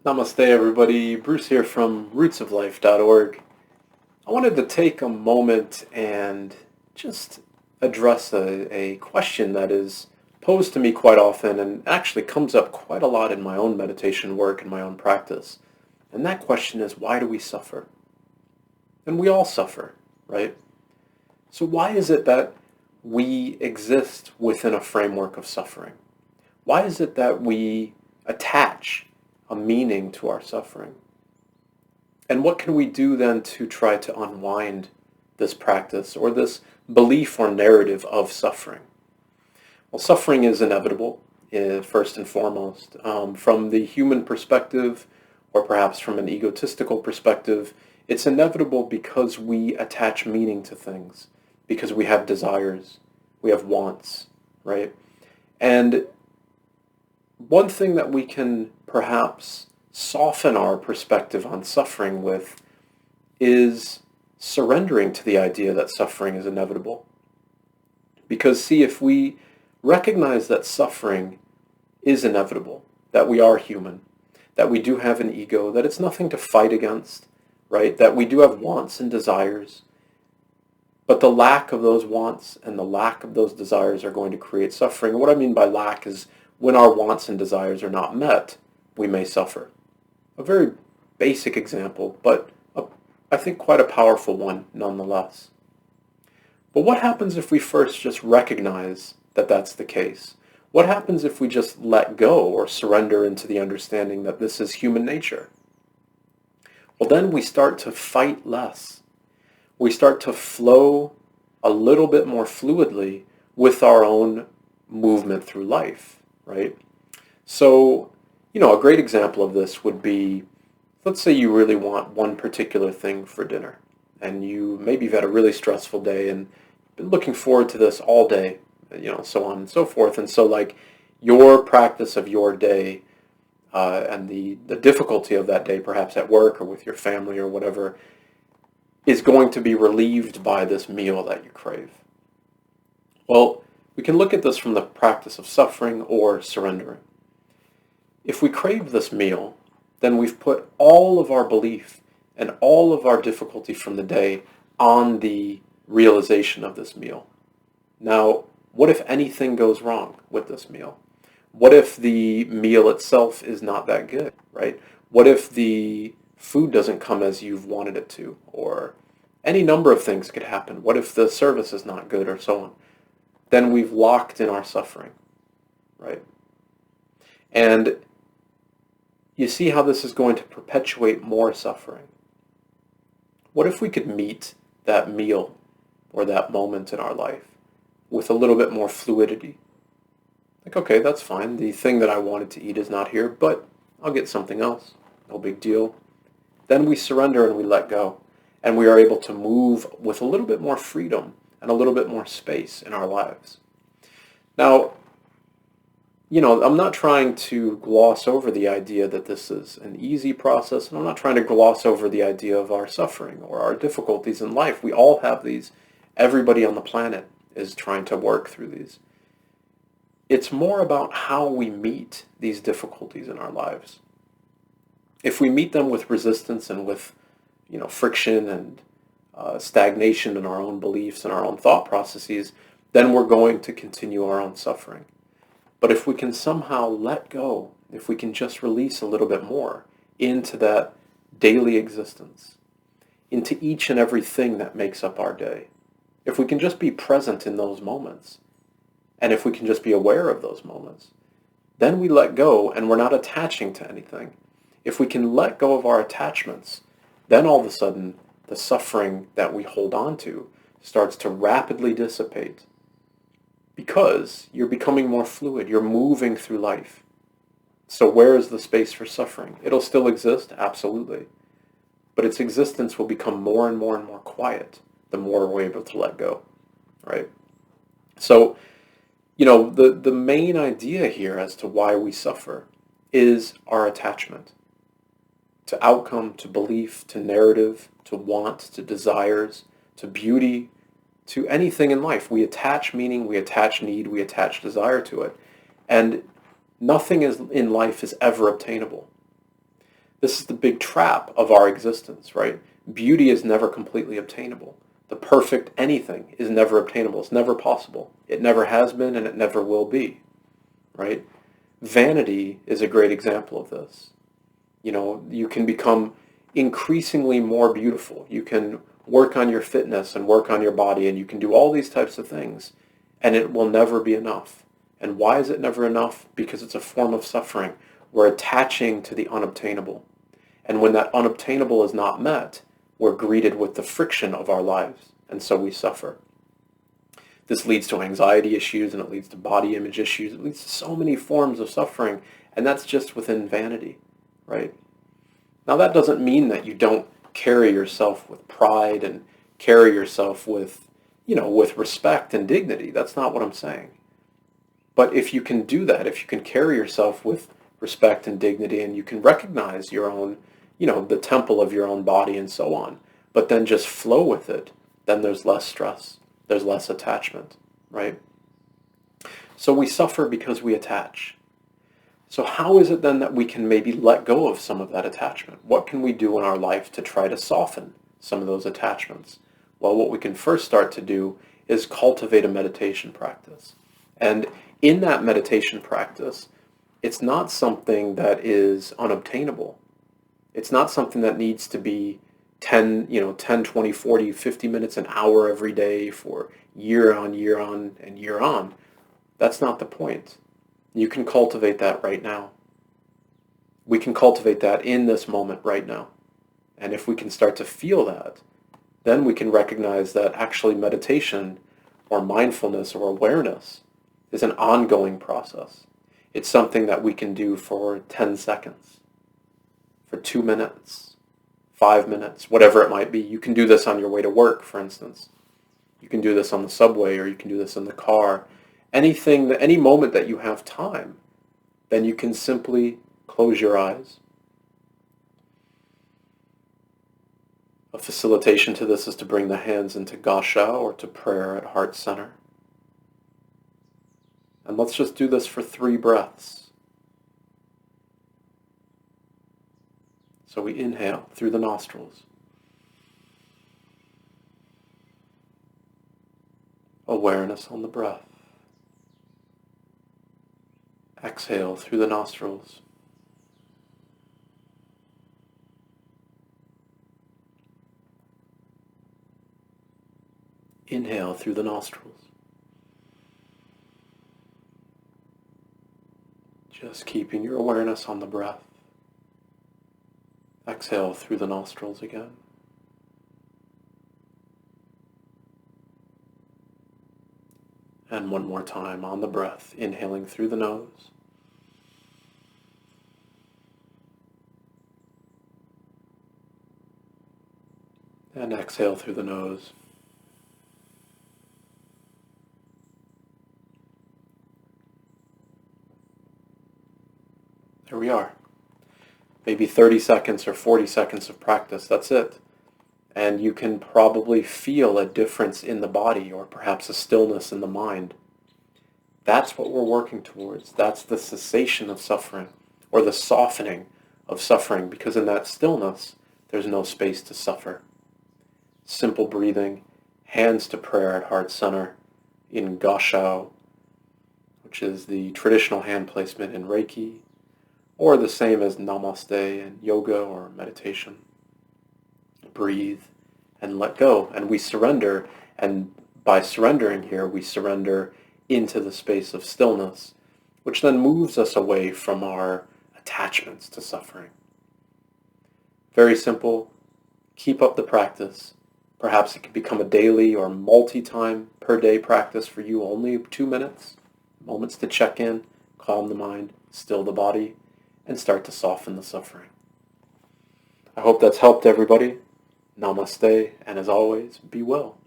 Namaste, everybody. Bruce here from rootsoflife.org. I wanted to take a moment and just address a question that is posed to me quite often and actually comes up quite a lot in my own meditation work and my own practice. And that question is, why do we suffer? And we all suffer, right? So why is it that we exist within a framework of suffering? Why is it that we attach a meaning to our suffering? And what can we do then to try to unwind this practice or this belief or narrative of suffering? Well, suffering is inevitable, first and foremost. From the human perspective, or perhaps from an egotistical perspective, it's inevitable because we attach meaning to things, because we have desires, we have wants, right? And one thing that we can perhaps soften our perspective on suffering with is surrendering to the idea that suffering is inevitable. Because see, if we recognize that suffering is inevitable, that we are human, that we do have an ego, that it's nothing to fight against, right? That we do have wants and desires, but the lack of those wants and the lack of those desires are going to create suffering. And what I mean by lack is when our wants and desires are not met, we may suffer. A very basic example, but I think quite a powerful one nonetheless. But what happens if we first just recognize that that's the case? What happens if we just let go or surrender into the understanding that this is human nature? Well, then we start to fight less. We start to flow a little bit more fluidly with our own movement through life, right? So, a great example of this would be, let's say you really want one particular thing for dinner, and maybe you've had a really stressful day and been looking forward to this all day, so on and so forth. And so like your practice of your day and the difficulty of that day, perhaps at work or with your family or whatever, is going to be relieved by this meal that you crave. Well, we can look at this from the practice of suffering or surrendering. If we crave this meal, then we've put all of our belief and all of our difficulty from the day on the realization of this meal. Now, what if anything goes wrong with this meal? What if the meal itself is not that good, right? What if the food doesn't come as you've wanted it to? Or any number of things could happen. What if the service is not good or so on? Then we've locked in our suffering, right? And you see how this is going to perpetuate more suffering. What if we could meet that meal or that moment in our life with a little bit more fluidity? Like, okay, that's fine. The thing that I wanted to eat is not here, but I'll get something else. No big deal. Then we surrender and we let go. And we are able to move with a little bit more freedom and a little bit more space in our lives. Now, I'm not trying to gloss over the idea that this is an easy process, and I'm not trying to gloss over the idea of our suffering or our difficulties in life. We all have these. Everybody on the planet is trying to work through these. It's more about how we meet these difficulties in our lives. If we meet them with resistance and with, friction and stagnation in our own beliefs and our own thought processes, then we're going to continue our own suffering. But if we can somehow let go, if we can just release a little bit more into that daily existence, into each and everything that makes up our day, if we can just be present in those moments, and if we can just be aware of those moments, then we let go and we're not attaching to anything. If we can let go of our attachments, then all of a sudden the suffering that we hold on to starts to rapidly dissipate. Because you're becoming more fluid. You're moving through life. So where is the space for suffering? It'll still exist, absolutely. But its existence will become more and more and more quiet the more we're able to let go, right? So, the main idea here as to why we suffer is our attachment to outcome, to belief, to narrative, to want, to desires, to beauty, to anything in life. We attach meaning, we attach need, we attach desire to it. And nothing in life is ever obtainable. This is the big trap of our existence, right? Beauty is never completely obtainable. The perfect anything is never obtainable. It's never possible. It never has been and it never will be, right? Vanity is a great example of this. You know, you can become increasingly more beautiful. You can work on your fitness and work on your body, and you can do all these types of things, and it will never be enough. And why is it never enough? Because it's a form of suffering. We're attaching to the unobtainable. And when that unobtainable is not met, we're greeted with the friction of our lives, and so we suffer. This leads to anxiety issues, and it leads to body image issues. It leads to so many forms of suffering, and that's just within vanity, right? Now, that doesn't mean that you don't carry yourself with pride and carry yourself with, with respect and dignity. That's not what I'm saying. But if you can do that, if you can carry yourself with respect and dignity, and you can recognize your own, the temple of your own body and so on, but then just flow with it, then there's less stress. There's less attachment, right? So we suffer because we attach. So how is it then that we can maybe let go of some of that attachment? What can we do in our life to try to soften some of those attachments? Well, what we can first start to do is cultivate a meditation practice. And in that meditation practice, it's not something that is unobtainable. It's not something that needs to be 10, 20, 40, 50 minutes, an hour every day for year on, year on, and year on. That's not the point. You can cultivate that right now. We can cultivate that in this moment right now. And if we can start to feel that, then we can recognize that actually meditation or mindfulness or awareness is an ongoing process. It's something that we can do for 10 seconds, for 2 minutes, 5 minutes, whatever it might be. You can do this on your way to work, for instance. You can do this on the subway, or you can do this in the car. Any moment that you have time, then you can simply close your eyes. A facilitation to this is to bring the hands into Gassho, or to prayer at heart center. And let's just do this for 3 breaths. So we inhale through the nostrils. Awareness on the breath. Exhale through the nostrils. Inhale through the nostrils. Just keeping your awareness on the breath. Exhale through the nostrils again. And one more time on the breath, inhaling through the nose. And exhale through the nose. There we are. Maybe 30 seconds or 40 seconds of practice, that's it. And you can probably feel a difference in the body, or perhaps a stillness in the mind. That's what we're working towards. That's the cessation of suffering, or the softening of suffering, because in that stillness, there's no space to suffer. Simple breathing, hands to prayer at heart center, in Gassho, which is the traditional hand placement in Reiki, or the same as Namaste in yoga or meditation. Breathe and let go, and we surrender, and by surrendering here, we surrender into the space of stillness, which then moves us away from our attachments to suffering. Very simple. Keep up the practice. Perhaps it can become a daily or multi-time per day practice for you, only 2 minutes, moments to check in, calm the mind, still the body, and start to soften the suffering. I hope that's helped everybody. Namaste, and as always, be well.